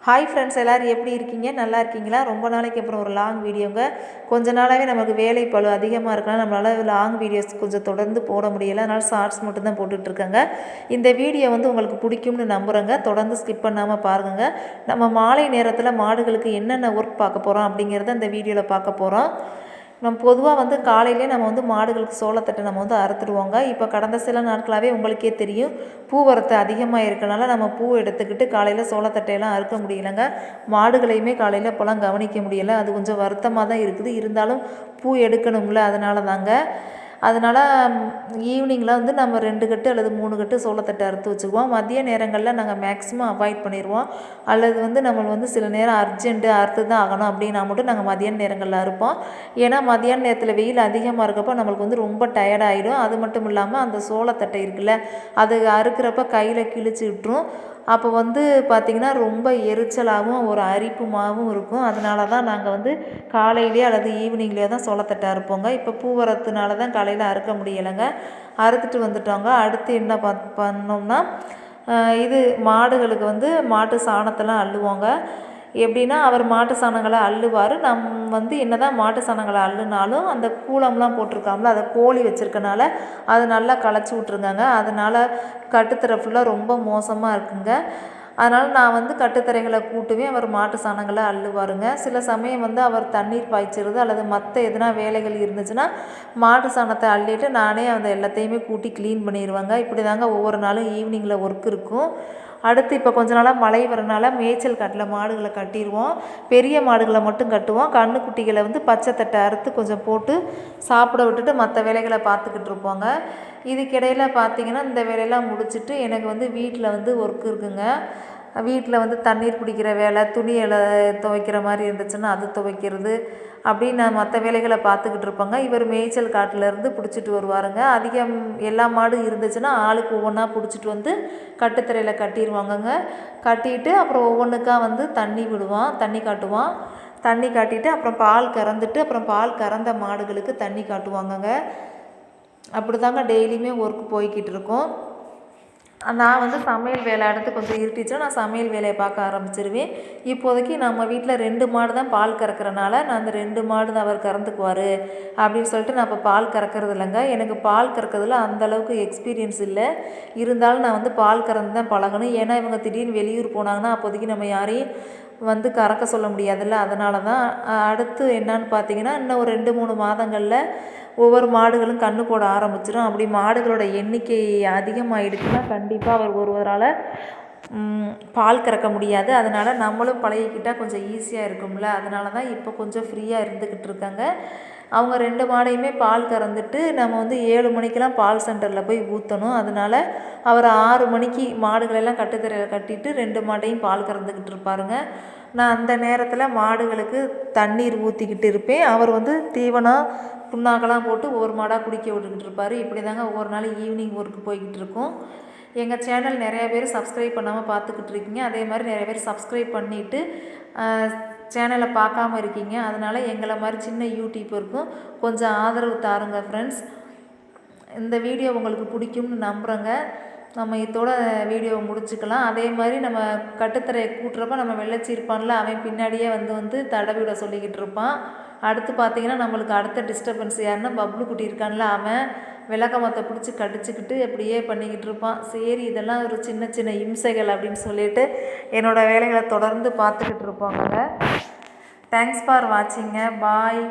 Hi friends, எல்லோரும் எப்படி இருக்கீங்க? நல்லா இருக்கீங்களா? ரொம்ப நாளைக்கு அப்புறம் ஒரு லாங் வீடியோங்க. கொஞ்ச நாளாகவே நமக்கு வேலை பளு அதிகமாக இருக்கலாம், நம்மளால் லாங் வீடியோஸ் கொஞ்சம் தொடர்ந்து போட முடியலை. அதனால் ஷார்ட்ஸ் மட்டும் தான் போட்டுட்ருக்கேங்க. இந்த வீடியோ உங்களுக்கு பிடிக்கும்னு நம்புகிறேங்க. தொடர்ந்து ஸ்கிப் பண்ணாமல் பாருங்க. நம்ம மாலை நேரத்தில் மாடுகளுக்கு என்னென்ன ஒர்க் பார்க்க போகிறோம் அப்படிங்கிறத இந்த வீடியோவில் பார்க்க போகிறோம். நம்ம பொதுவாக காலையிலே நம்ம மாடுகளுக்கு சோளத்தட்டை நம்ம அறுத்துடுவோங்க. இப்போ கடந்த சில நாட்களாகவே உங்களுக்கே தெரியும், பூவரத்து அதிகமாக இருக்கனால நம்ம பூ எடுத்துக்கிட்டு காலையில் சோளத்தட்டையெல்லாம் அறுக்க முடியலைங்க. மாடுகளையுமே காலையில் இப்போலாம் கவனிக்க முடியலை. அது கொஞ்சம் வருத்தமாக தான் இருக்குது. இருந்தாலும் பூ எடுக்கணும்ல, அதனால தாங்க. அதனால் ஈவினிங்கில் நம்ம 2 கட்டு அல்லது 3 கட்டு சோளத்தட்டை அறுத்து வச்சுக்குவோம். மதிய நேரங்களில் நாங்கள் மேக்ஸிமம் அவாய்ட் பண்ணிடுவோம். அல்லது நம்ம சில நேரம் அர்ஜென்ட்டு அறுத்து தான் ஆகணும் அப்படின்னா மட்டும் நாங்கள் மதியான நேரங்களில் அறுப்போம். ஏன்னா மதியான நேரத்தில் வெயில் அதிகமாக இருக்கப்போ நம்மளுக்கு ரொம்ப டயர்டாகிடும். அது மட்டும் இல்லாமல் அந்த சோளத்தட்டை இருக்குல்ல, அது அறுக்கிறப்ப கையில் கிழிச்சு விட்டுரும். அப்போ பார்த்திங்கன்னா ரொம்ப எரிச்சலாகவும் ஒரு அரிப்புமாகவும் இருக்கும். அதனால தான் நாங்கள் காலையிலேயே அல்லது ஈவினிங்லேயே தான் சோளத்தட்டை அறுப்போங்க. இப்போ பூ வரத்துனால தான் காலையில் அறுக்க முடியலைங்க. அறுத்துட்டு வந்துட்டோங்க. அடுத்து என்ன பண்ணோம்னா, இது மாடுகளுக்கு மாட்டு சாணத்தெல்லாம் அள்ளுவோங்க. எப்படின்னா, அவர் மாட்டு சாணங்களை அள்ளுவார். என்ன தான் மாட்டு சாணங்களை அள்ளுனாலும் அந்த கூளம்லாம் போட்டிருக்காங்களோ, அதை கோழி வச்சுருக்கனால அது நல்லா களைச்சி விட்ருங்கங்க. அதனால் கட்டுத்தரை ஃபுல்லாக ரொம்ப மோசமாக இருக்குங்க. அதனால் நான் கட்டுத்தரைகளை கூட்டுவேன். அவர் மாட்டு சாணங்களை அள்ளுவாருங்க. சில சமயம் அவர் தண்ணீர் பாய்ச்சிறது அல்லது மற்ற எதுனா வேலைகள் இருந்துச்சுன்னா மாட்டு சாணத்தை அள்ளிட்டு நானே அந்த எல்லாத்தையுமே கூட்டி க்ளீன் பண்ணிடுவேங்க. இப்படி தாங்க ஒவ்வொரு நாளும் ஈவினிங்கில் ஒர்க் இருக்கும். அடுத்து இப்போ கொஞ்ச நாளாக மழை வரனால மேய்ச்சல் காட்டில் மாடுகளை கட்டிடுவோம். பெரிய மாடுகளை மட்டும் கட்டுவோம். கன்றுக்குட்டிகளை பச்சை தட்டை அறுத்து கொஞ்சம் போட்டு சாப்பிட விட்டுட்டு மற்ற வேலைகளை பார்த்துக்கிட்டு இருப்போங்க. இதுக்கிடையில் பார்த்திங்கன்னா, இந்த வேலையெல்லாம் முடிச்சுட்டு எனக்கு வீட்டில் ஒர்க் இருக்குங்க. வீட்டில் தண்ணீர் பிடிக்கிற வேலை, துணிகளை துவைக்கிற மாதிரி இருந்துச்சுன்னா அது துவைக்கிறது, அப்படின்னு நான் மற்ற வேலைகளை பார்த்துக்கிட்டு இருப்பேங்க. இவர் மேய்ச்சல் காட்டிலேருந்து பிடிச்சிட்டு வருவாருங்க. அதிகம் எல்லா மாடும் இருந்துச்சுன்னா ஆளுக்கு ஒவ்வொன்றா பிடிச்சிட்டு கட்டுத்தரையில் கட்டிடுவாங்கங்க. கட்டிட்டு அப்புறம் ஒவ்வொன்றுக்கா தண்ணி விடுவான், தண்ணி காட்டுவான். தண்ணி காட்டிட்டு அப்புறம் பால் கறந்துட்டு அப்புறம் பால் கறந்த மாடுகளுக்கு தண்ணி காட்டுவாங்கங்க. அப்படி தாங்க டெய்லியுமே ஒர்க் போய்கிட்டு இருக்கும். நான் சமையல் வேலை அடுத்து கொஞ்சம் இருட்டுச்சுன்னா நான் சமையல் வேலையை பார்க்க ஆரம்பிச்சிருவேன். இப்போதைக்கு நம்ம வீட்டில் 2 மாடு தான் பால் கறக்கிறனால நான் அந்த 2 மாடு தான் அவர் கறந்துக்குவார் அப்படின்னு சொல்லிட்டு நான் இப்போ பால் கறக்கிறது இல்லைங்க. எனக்கு பால் கறக்கிறதுல அந்தளவுக்கு எக்ஸ்பீரியன்ஸ் இல்லை. இருந்தாலும் நான் பால் கறந்து தான் பழகணும். ஏன்னா இவங்க திடீர்னு வெளியூர் போனாங்கன்னா அப்போதைக்கு நம்ம யாரையும் கறக்க சொல்ல முடியாதுல்ல. அதனால தான். அடுத்து என்னான்னு பார்த்தீங்கன்னா, இன்னும் ஒரு 2-3 மாதங்களில் ஒவ்வொரு மாடுகளும் கன்று போட ஆரம்பிச்சிடும். அப்படி மாடுகளோட எண்ணிக்கை அதிகமாகிடுச்சுன்னா கண்டிப்பாக அவர் ஒருவரால் பால் கறக்க முடியாது. அதனால் நம்மளும் பழகிக்கிட்டால் கொஞ்சம் ஈஸியாக இருக்கும்ல. அதனால தான் இப்போ கொஞ்சம் ஃப்ரீயாக இருந்துக்கிட்டு இருக்காங்க. அவங்க 2 மாடையுமே பால் கறந்துட்டு நம்ம 7 மணிக்கெலாம் பால் சென்டரில் போய் ஊற்றணும். அதனால் அவர் 6 மணிக்கு மாடுகளெல்லாம் கட்டுத்தரையில் கட்டிட்டு 2 மாட்டையும் பால் கறந்துக்கிட்டு இருப்பாருங்க. நான் அந்த நேரத்தில் மாடுகளுக்கு தண்ணீர் ஊற்றிக்கிட்டு இருப்பேன். அவர் தீவனம் புண்ணாக்கெல்லாம் போட்டு ஒவ்வொரு மாடாக குடிக்க விட்டுக்கிட்டு இருப்பார். இப்படி தாங்க ஒவ்வொரு நாள் ஈவினிங் ஒர்க்கு போய்கிட்டு இருக்கும். எங்கள் சேனல் நிறைய பேர் சப்ஸ்கிரைப் பண்ணாமல் பார்த்துக்கிட்டு இருக்கீங்க. அதே மாதிரி நிறைய பேர் சப்ஸ்கிரைப் பண்ணிவிட்டு சேனலை பார்க்காம இருக்கீங்க. அதனால் எங்களை மாதிரி சின்ன யூடியூபருக்கும் கொஞ்சம் ஆதரவு தாருங்க ஃப்ரெண்ட்ஸ். இந்த வீடியோ உங்களுக்கு பிடிக்கும்னு நம்புகிறேங்க. நம்ம இதோட வீடியோவை முடிச்சுக்கலாம். அதே மாதிரி நம்ம கட்டுத்தரையை கூட்டுறப்ப நம்ம வெள்ளச்சி இருப்பான்ல, அவன் பின்னாடியே தடவி விட சொல்லிக்கிட்டு இருப்பான். அடுத்து பார்த்திங்கன்னா, நம்மளுக்கு அடுத்த டிஸ்டர்பன்ஸ் யாருன்னா பப்ளு குட்டி இருக்கான்ல, அவன் விளக்கமத்தை பிடிச்சி கடிச்சிக்கிட்டு அப்படியே பண்ணிக்கிட்டு இருப்பான். சரி, இதெல்லாம் ஒரு சின்ன சின்ன இம்சைகள் அப்படின்னு சொல்லிட்டு என்னோடய வேலைகளை தொடர்ந்து பார்த்துக்கிட்டு இருப்பாங்க. Thanks for வாட்சிங்க. பாய்.